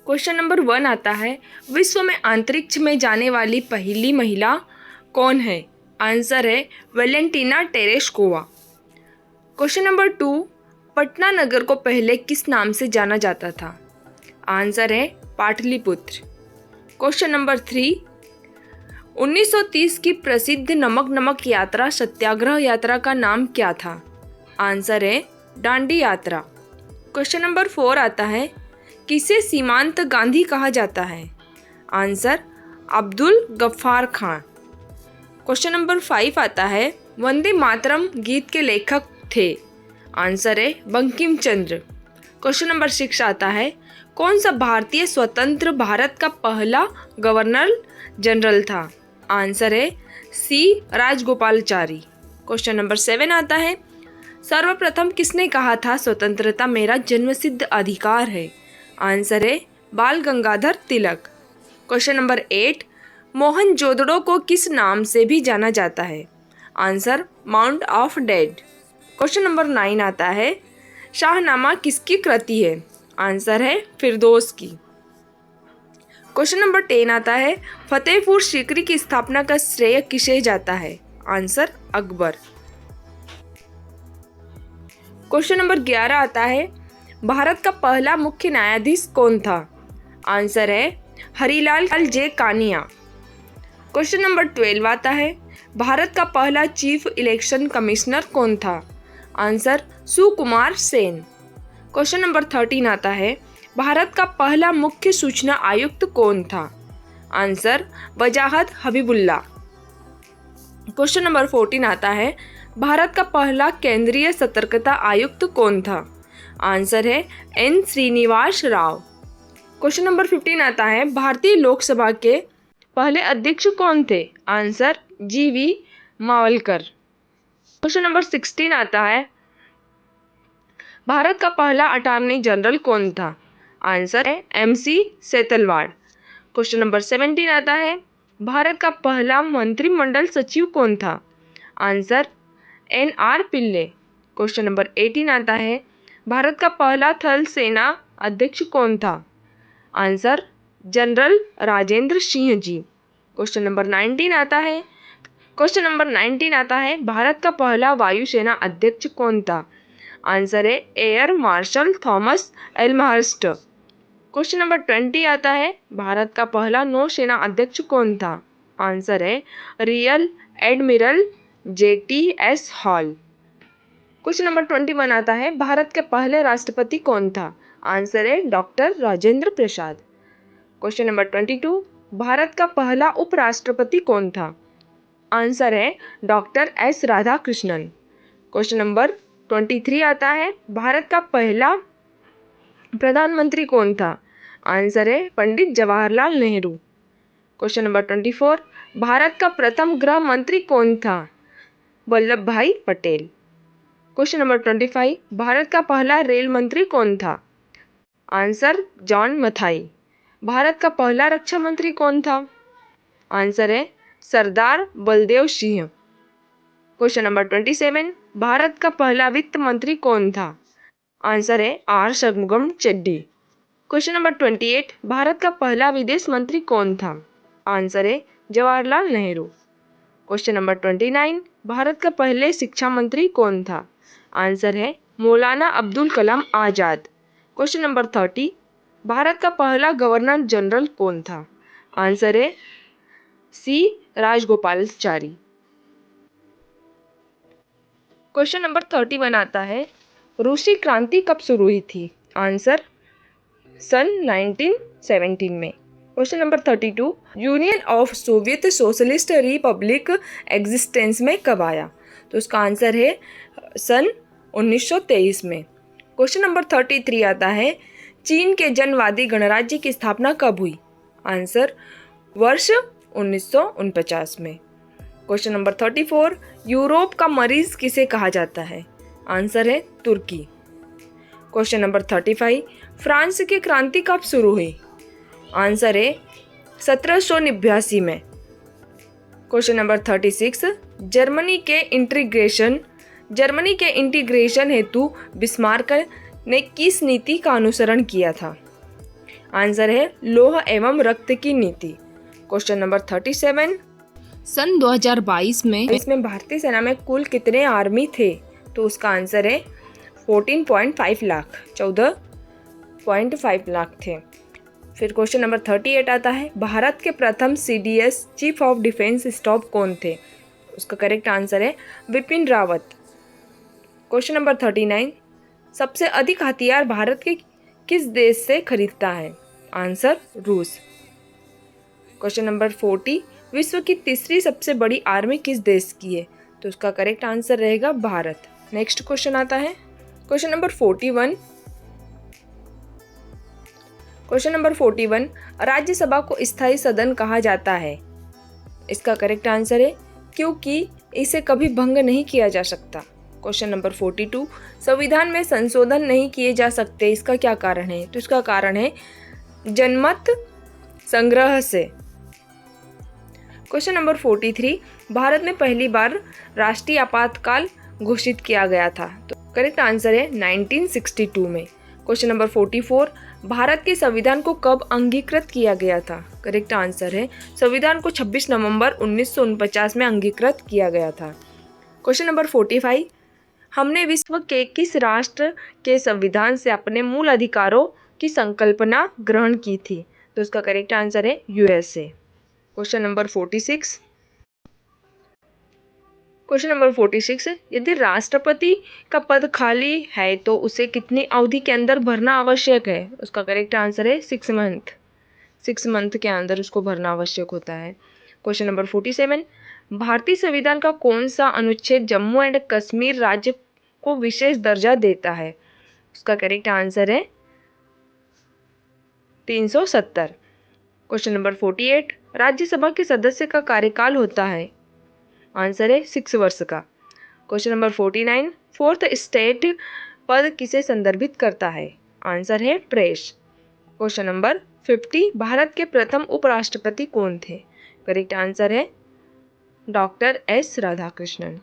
Question number 1 आता है, विश्व में अंतरिक्ष में जाने वाली पहली महिला कौन है? आंसर है Valentina Tereshkova. Question number 2, Patna नगर को पहले किस नाम से जाना जाता था? आंसर है पाटलिपुत्र। क्वेश्चन नंबर 3, 1930 की प्रसिद्ध नमक नमक यात्रा सत्याग्रह यात्रा का नाम क्या था? आंसर है दांडी यात्रा। क्वेश्चन नंबर 4 आता है, किसे सीमांत गांधी कहा जाता है? Answer Abdul Ghaffar Khan. Question number 5 आता है, वंदे मातरम गीत के लेखक थे? आंसर है बंकिम चंद्र। क्वेश्चन नंबर 6 आता है, कौन सा भारतीय स्वतंत्र भारत का पहला गवर्नर जनरल था? आंसर है सी राजगोपालाचारी। क्वेश्चन नंबर 7 आता है, सर्वप्रथम किसने कहा था स्वतंत्रता मेरा जन्मसिद्ध अधिकार है? आंसर है बाल गंगाधर तिलक। क्वेश्चन नंबर 8, मोहनजोदड़ो को किस नाम से भी जाना जाता है? Answer mount of dead. Question number 9 आता है, शाहनामा किसकी कृति है? आंसर है फिरदौस की। क्वेश्चन नंबर 10 आता है, फतेहपुर सीकरी की स्थापना का श्रेय किसे जाता है? आंसर अकबर। क्वेश्चन नंबर 11 आता है, भारत का पहला मुख्य न्यायाधीश कौन था? आंसर है हरिलाल जे कानिया। क्वेश्चन नंबर 12 आता है, भारत का पहला चीफ इलेक्शन कमिश्नर कौन था? Answer Sukumar Sen. Question number 13 आता है, भारत का पहला मुख्य सूचना आयुक्त कौन था? आंसर वजाहत हबीबुल्ला। क्वेश्चन नंबर 14 आता है, भारत का पहला केंद्रीय सतर्कता आयुक्त कौन था? आंसर है N Srinivas Rao. Question number 15 आता है, भारतीय लोकसभा के पहले अध्यक्ष कौन थे? आंसर जीवी मावलकर। क्वेश्चन नंबर 16 आता है, भारत का पहला अटॉर्नी जनरल कौन था? आंसर है MC सेतलवाड़। क्वेश्चन नंबर 17 आता है, भारत का पहला मंत्रिमंडल सचिव कौन था? आंसर NR पिल्ले। क्वेश्चन नंबर 18 आता है, भारत का पहला थल सेना अध्यक्ष कौन था? Answer general Rajendra Singh ji. Question number 19 आता है, भारत का पहला वायुसेना अध्यक्ष कौन था? आंसर है air marshal Thomas Elmhirst. Question number 20 आता है, भारत का पहला नौसेना अध्यक्ष कौन था? आंसर है real admiral JTS hall. Question number 21 आता है, भारत के पहले राष्ट्रपति कौन था? आंसर है doctor Rajendra Prasad. Question number 22, Bharat का पहला उपराष्ट्रपति कौन था? आंसर है doctor S Radhakrishnan. Question number 23 आता है, भारत का पहला प्रधानमंत्री कौन था? आंसर है पंडित जवाहरलाल नेहरू। क्वेश्चन नंबर 24, भारत का प्रथम गृह मंत्री कौन था? वल्लभ भाई पटेल। क्वेश्चन नंबर 25, भारत का पहला रेल मंत्री कौन था? Answer John Mathai. भारत का पहला रक्षा मंत्री कौन था? आंसर है सरदार बलदेव सिंह। क्वेश्चन नंबर 27, भारत का पहला वित्त मंत्री कौन था? आंसर है R Shanmugam Chetty. Question number 28, Bharat का पहला विदेश मंत्री कौन था? आंसर है जवाहरलाल नेहरू। क्वेश्चन नंबर 29, भारत का पहले शिक्षा मंत्री कौन था? आंसर है मौलाना अब्दुल कलाम आज़ाद। क्वेश्चन नंबर 30, भारत का पहला गवर्नर जनरल कौन था? आंसर है C राजगोपालाचारी। क्वेश्चन नंबर 31 आता है, रूसी क्रांति कब शुरू हुई थी? आंसर सन 1917 में। Question number 32, union of Soviet socialist Republic existence में कब आया? तो उसका आंसर है सन 1923 में। क्वेश्चन नंबर 33 आता है, चीन के जनवादी गणराज्य की स्थापना कब हुई? आंसर वर्ष 1949 में। क्वेश्चन नंबर 34, यूरोप का मरीज किसे कहा जाता है? आंसर है तुर्की। क्वेश्चन नंबर 35, फ्रांस की क्रांति कब शुरू हुई? आंसर है 1789 में। क्वेश्चन नंबर 36, जर्मनी के इंटीग्रेशन हेतु बिस्मार्क ने किस नीति का अनुसरण किया था? आंसर है लौह एवं रक्त की नीति। क्वेश्चन नंबर 37, सन 2022 में इसमें भारतीय सेना में कुल कितने आर्मी थे? तो उसका आंसर है 14.5 लाख, 14.5 लाख थे। फिर क्वेश्चन नंबर 38 आता है, भारत के प्रथम CDS chief of defence staff कौन थे? उसका करेक्ट आंसर है विपिन रावत। क्वेश्चन नंबर 39, सबसे अधिक हथियार भारत के किस देश से खरीदता है? आंसर रूस। क्वेश्चन नंबर 40, विश्व की तीसरी सबसे बड़ी आर्मी किस देश की है? तो उसका करेक्ट आंसर रहेगा भारत। नेक्स्ट क्वेश्चन आता है question number 41। Question number 41, Rajya Sabha को स्थायी सदन कहा जाता है। इसका करेक्ट आंसर है क्योंकि इसे कभी भंग नहीं किया जा सकता। क्वेश्चन नंबर 42, संविधान में संशोधन नहीं किए जा सकते, इसका क्या कारण है? तो इसका कारण है जनमत संग्रह से। क्वेश्चन नंबर 43, भारत में पहली बार राष्ट्रीय आपातकाल घोषित किया गया था। तो करेक्ट आंसर है 1962 में। क्वेश्चन नंबर 44, भारत के संविधान को कब अंगीकृत किया गया था? करेक्ट आंसर है संविधान को 26 नवंबर 1949 में अंगीकृत किया गया था। क्वेश्चन नंबर 45, हमने विश्व के किस राष्ट्र के संविधान से अपने मूल अधिकारों की संकल्पना ग्रहण की थी? तो उसका करेक्ट आंसर है USA। Question number 46, question number 46, यदि राष्ट्रपति का पद खाली है तो उसे कितनी अवधि के अंदर भरना आवश्यक है? उसका करेक्ट आंसर है 6 मंथ। 6 मंथ के अंदर उसको भरना आवश्यक होता है। क्वेश्चन नंबर 47, भारतीय संविधान का कौन सा अनुच्छेद जम्मू एंड कश्मीर राज्य को विशेष दर्जा देता है? उसका करेक्ट आंसर है 370। क्वेश्चन नंबर 48, राज्यसभा के सदस्य का कार्यकाल होता है। आंसर है 6 वर्ष का। क्वेश्चन नंबर 49, फोर्थ स्टेट पद किसे संदर्भित करता है? आंसर है प्रेस। क्वेश्चन नंबर 50, भारत के प्रथम उपराष्ट्रपति कौन थे? करेक्ट आंसर है डॉक्टर S राधाकृष्णन।